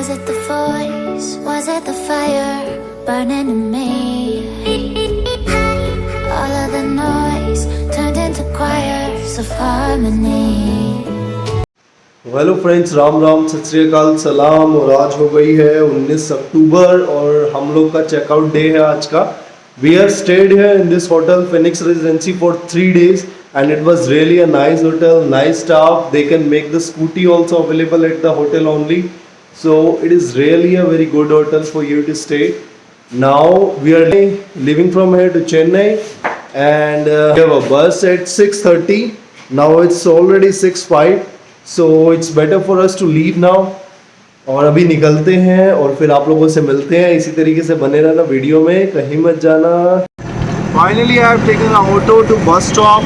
Was it the voice? Was it the fire burning in me? All of the noise turned into choirs of harmony. Hello friends, Ram Ram, सत श्री अकाल, सलाम। और आज हो गई है 19 अक्टूबर और हम लोग का चेकआउट डे है आज का। We have stayed here in this hotel Phoenix Residency for 3 days and it was really a nice hotel, nice staff. They can make the scooty also available at the hotel only, so it is really a very good hotel for you to stay. Now we are leaving from here to Chennai and we have a bus at 6:30. Now it's already 6:05, so it's better for us to leave now. और अभी निकलते हैं और फिर आप लोगों से मिलते हैं। इसी तरीके से बने रहना वीडियो में, कहीं मत जाना। Finally I have taken an auto to bus stop.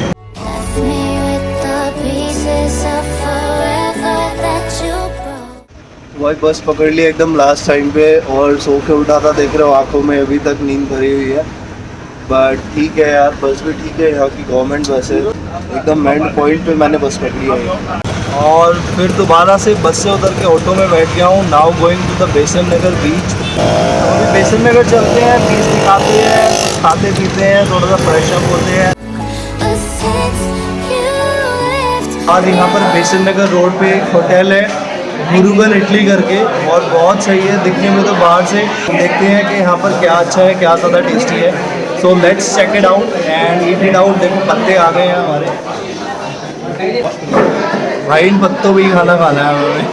भाई बस पकड़ लिया एकदम लास्ट टाइम पे और सो के उठा था, देख रहे हो आंखों में अभी तक नींद भरी हुई है। बट ठीक है यार, बस भी ठीक है, यहाँ की गवर्नमेंट बस है। एकदम एंड पॉइंट पे मैंने बस पकड़ी है और फिर दोबारा से बस से उतर के ऑटो में बैठ गया हूँ। नाउ गोइंग टू द बेसन नगर बीच। अभी बेसन नगर चलते हैं, बीच दिखाते हैं, कुछ खाते पीते हैं, थोड़ा सा फ्रेश अप होते हैं। और यहाँ पर बेसन नगर रोड पे एक होटल है मुरुगन इडली करके, और बहुत सही है दिखने में तो बाहर से। देखते हैं कि यहाँ पर क्या अच्छा है, क्या ज़्यादा टेस्टी है। So let's check it out and eat it out. देखो पत्ते आ गए हैं हमारे, भाई इन पत्तों भी खाना है हमें।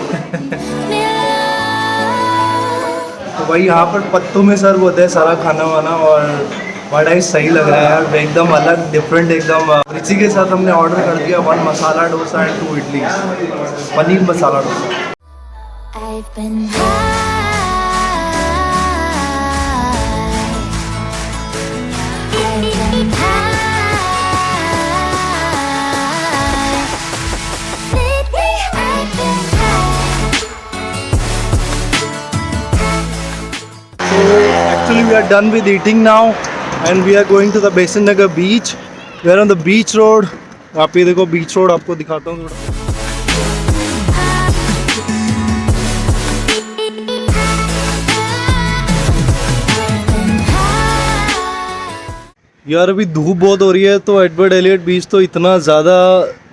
तो भाई यहाँ पर पत्तों में सर्व होता है सारा खाना वाना, और बड़ा ही सही लग रहा है यार, एकदम अलग डिफरेंट एकदम। इसी के साथ हमने ऑर्डर कर दिया 1 masala dosa and 2 idli, paneer masala dosa. I've been high, I've been high. Lately I've been high. So actually we are done with eating now and we are going to the Besan Nagar beach. We are on the beach road. आप ये देखो बीच road, आपको दिखाता हूँ थोड़ा। यार अभी धूप बहुत हो रही है, तो एडवर्ड एलियट बीच तो इतना ज़्यादा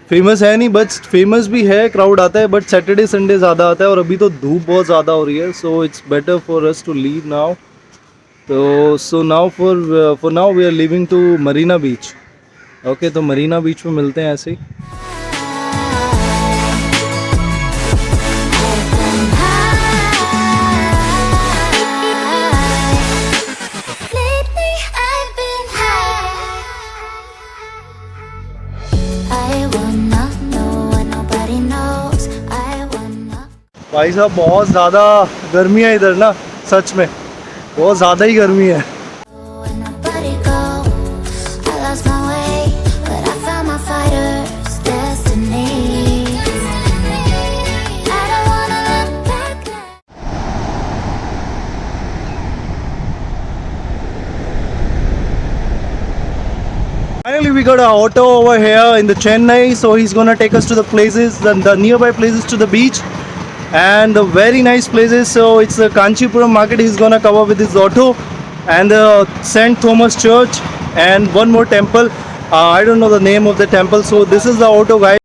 फेमस है नहीं, बट फेमस भी है, क्राउड आता है, बट सैटरडे संडे ज़्यादा आता है। और अभी तो धूप बहुत ज़्यादा हो रही है, so it's better for us to leave now. तो so now for now we are leaving to Marina Beach. Okay, तो मरीना बीच में मिलते हैं ऐसे ही। भाई साहब बहुत ज़्यादा गर्मी है इधर ना, सच में बहुत ज़्यादा ही गर्मी है। Finally we got an auto over here in the Chennai, so he's gonna take us to the places, the nearby places to the beach and the very nice places. So it's the Kanchipuram market he's gonna cover with his auto, and the Santhome Church, and one more temple. I don't know the name of the temple. So this is the auto, guys.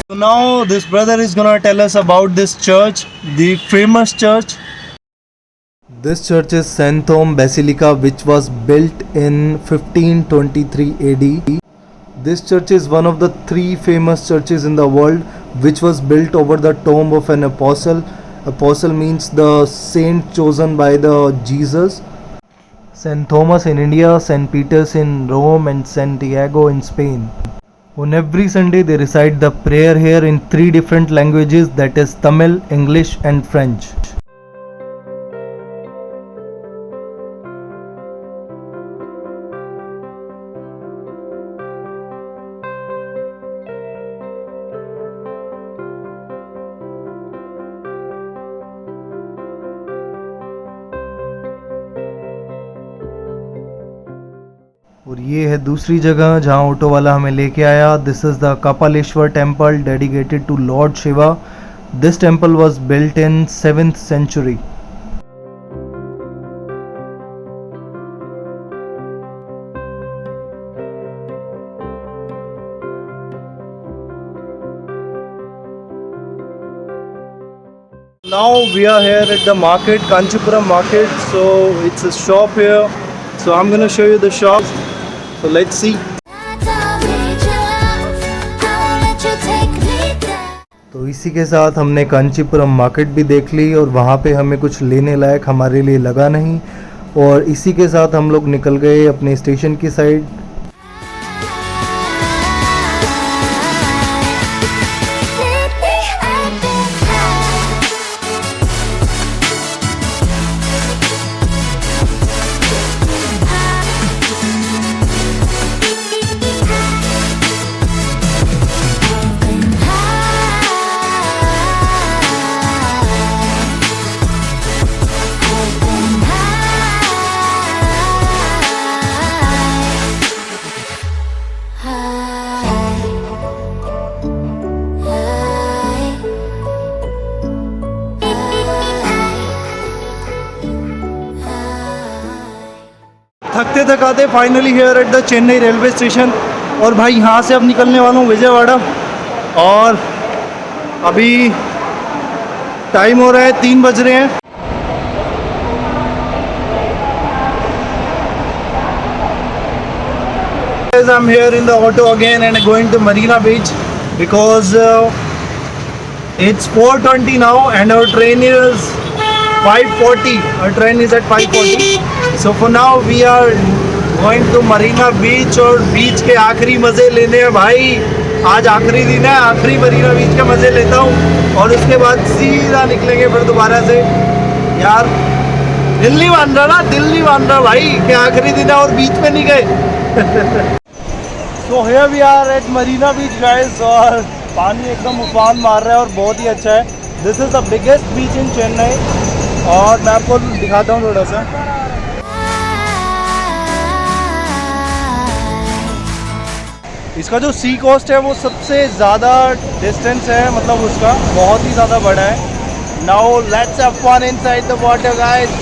So now this brother is gonna tell us about this church, the famous church. This church is Santhome Basilica, which was built in 1523 AD. This church is one of the 3 famous churches in the world, which was built over the tomb of an apostle. Apostle means the saint chosen by the Jesus. Saint Thomas in India, Saint Peter's in Rome, and Saint Diego in Spain. On every Sunday they recite the prayer here in 3 different languages, that is Tamil, English and French. और ये है दूसरी जगह जहाँ auto वाला हमें लेके आया। This is the Kapaleeshwar temple dedicated to Lord Shiva. This temple was built in 7th century. Now we are here at the market, Kanchipuram market. So it's a shop here. So I'm gonna show you the shop. So let's see. तो इसी के साथ हमने Kanchipuram market भी देख ली और वहाँ पे हमें कुछ लेने लायक हमारे लिए लगा नहीं, और इसी के साथ हम लोग निकल गए अपने स्टेशन की साइड। थकते थकाते finally here at the Chennai railway station, और भाई यहाँ से अब निकलने वाला हूँ विजयवाड़ा, और अभी टाइम हो रहा है 3 बज रहे हैं। I'm here in the auto again and going to Marina Beach because it's 4:20 now and our train is 5:40. Our train is at 5:40. So for now we are going to Marina Beach और बीच के आखिरी मज़े लेने हैं भाई। आज आखिरी दिन है, आखिरी मरीना बीच के मज़े लेता हूँ और उसके बाद सीधा निकलेंगे फिर दोबारा से। यार दिल नहीं मान रहा ना, दिल नहीं मान रहा भाई कि आखिरी दिन है और बीच में नहीं गए। So here we are at Marina Beach guys, और पानी एकदम उफान मार रहा है और बहुत ही अच्छा है। This is the biggest beach in Chennai, और मैं आपको दिखाता हूँ थोड़ा सा। इसका जो सी कोस्ट है वो सबसे ज़्यादा डिस्टेंस है, मतलब उसका बहुत ही ज़्यादा बड़ा है। Now let's have fun inside the water guys.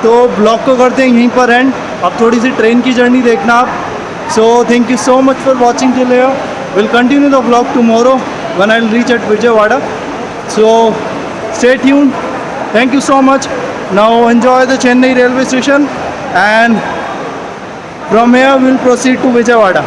तो ब्लॉग को करते हैं यहीं पर एंड। अब थोड़ी सी ट्रेन की जर्नी देखना आप। So thank you so much for watching till here. Will continue the blog tomorrow when I will reach at Vijayawada. So stay tuned. Thank you so much. Now enjoy the Chennai railway station and from here will proceed to Vijayawada.